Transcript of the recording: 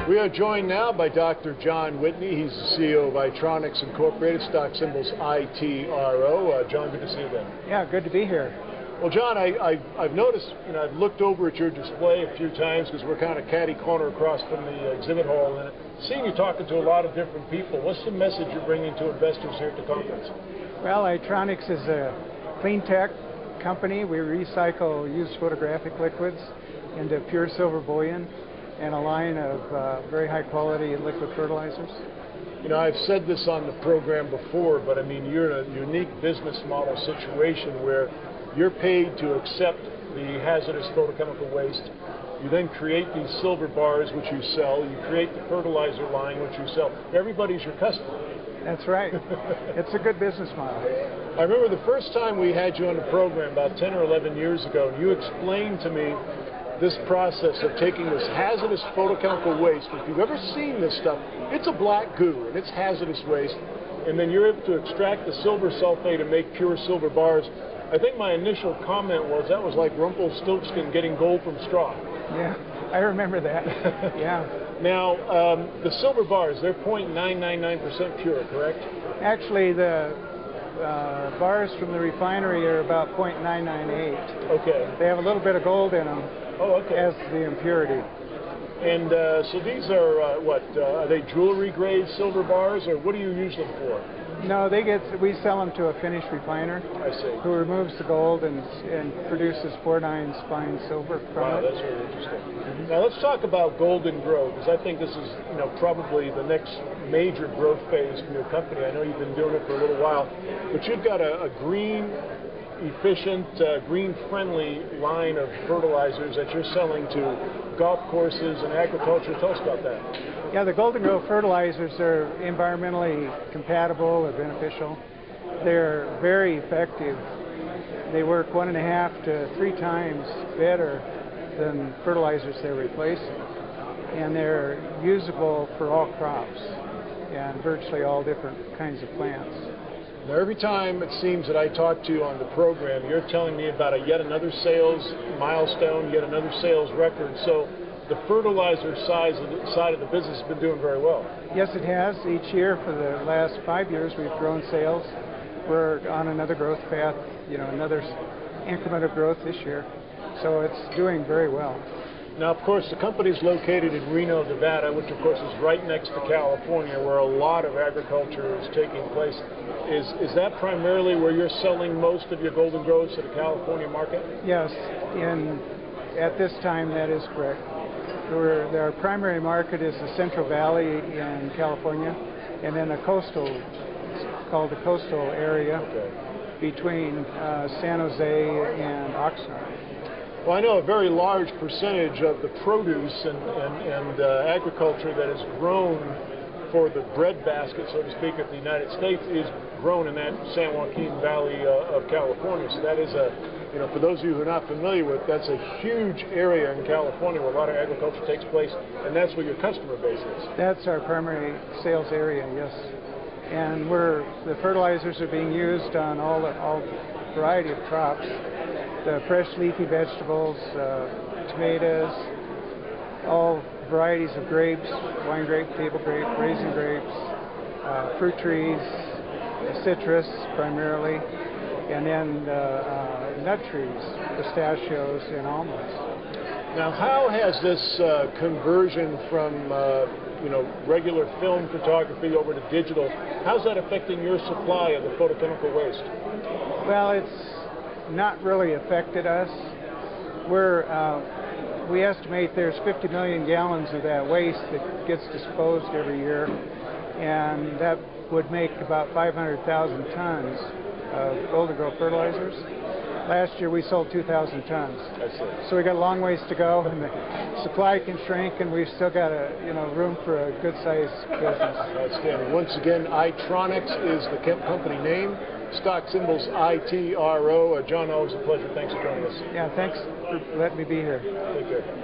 We are joined now by Dr. John Whitney. He's the CEO of Itronics Incorporated, stock symbols ITRO. John, good to see you again. Yeah, good to be here. Well, John, I've noticed, I've looked over at your display a few times because we're kind of catty corner across from the exhibit hall, and seeing you talking to a lot of different people. What's the message you're bringing to investors here at the conference? Well, Itronics is a clean tech company. We recycle used photographic liquids into pure silver bullion and a line of very high quality liquid fertilizers. I've said this on the program before, but I mean, you're in a unique business model situation where you're paid to accept the hazardous photochemical waste. You then create these silver bars, which you sell. You create the fertilizer line, which you sell. Everybody's your customer. That's right. It's a good business model. I remember the first time we had you on the program about 10 or 11 years ago, and you explained to me this process of taking this hazardous photochemical waste. If you've ever seen this stuff, it's a black goo, and it's hazardous waste, and then you're able to extract the silver sulfate and make pure silver bars. I think my initial comment was that was like Rumpelstiltskin getting gold from straw. Yeah, I remember that. Yeah. Now, the silver bars, they're 0.999% pure, correct? Actually, the bars from the refinery are about 0.998. Okay. They have a little bit of gold in them. Oh, okay. As the impurity. And so these are are they jewelry grade silver bars, or what do you use them for? No, we sell them to a finished refiner. I see. Who removes the gold and produces 4/9 fine silver from it. Wow, that's really interesting. Now let's talk about golden growth, because I think this is probably the next major growth phase for your company. I know you've been doing it for a little while, but you've got a green, efficient, green-friendly line of fertilizers that you're selling to golf courses and agriculture. Tell us about that. Yeah, the Golden Growth fertilizers are environmentally compatible or beneficial. They're very effective. They work 1.5 to 3 times better than fertilizers they're replacing. And they're usable for all crops and virtually all different kinds of plants. Now, every time it seems that I talk to you on the program, you're telling me about yet another sales milestone, yet another sales record. So the fertilizer side of the business has been doing very well. Yes, it has. Each year for the last 5 years, we've grown sales. We're on another growth path, another increment of growth this year. So it's doing very well. Now, of course, the company is located in Reno, Nevada, which, of course, is right next to California, where a lot of agriculture is taking place. Is that primarily where you're selling most of your golden growths to the California market? Yes. At this time, that is correct. Our primary market is the Central Valley in California, and then it's called the coastal area between San Jose and Oxnard. Well, I know a very large percentage of the produce and agriculture that is grown for the breadbasket, so to speak, of the United States is grown in that San Joaquin Valley of California. So that is for those of you who are not familiar with, that's a huge area in California where a lot of agriculture takes place, and that's where your customer base is. That's our primary sales area, yes. And the fertilizers are being used on all variety of crops. The fresh leafy vegetables, tomatoes, all varieties of grapes, wine grape, table grape, raisin grapes, fruit trees, citrus primarily, and then nut trees, pistachios and almonds. Now, how has this conversion from regular film photography over to digital, how's that affecting your supply of the photochemical waste? Well, it's not really affected us. We estimate there's 50 million gallons of that waste that gets disposed every year, and that would make about 500,000 tons of Golden Growth fertilizers. Last year we sold 2,000 tons. So we got a long ways to go, and the supply can shrink, and we've still got room for a good-sized business. Outstanding. Once again, Itronics is the company name. Stock symbols ITRO. John, always a pleasure. Thanks for joining us. Yeah, thanks for letting me be here. Take care.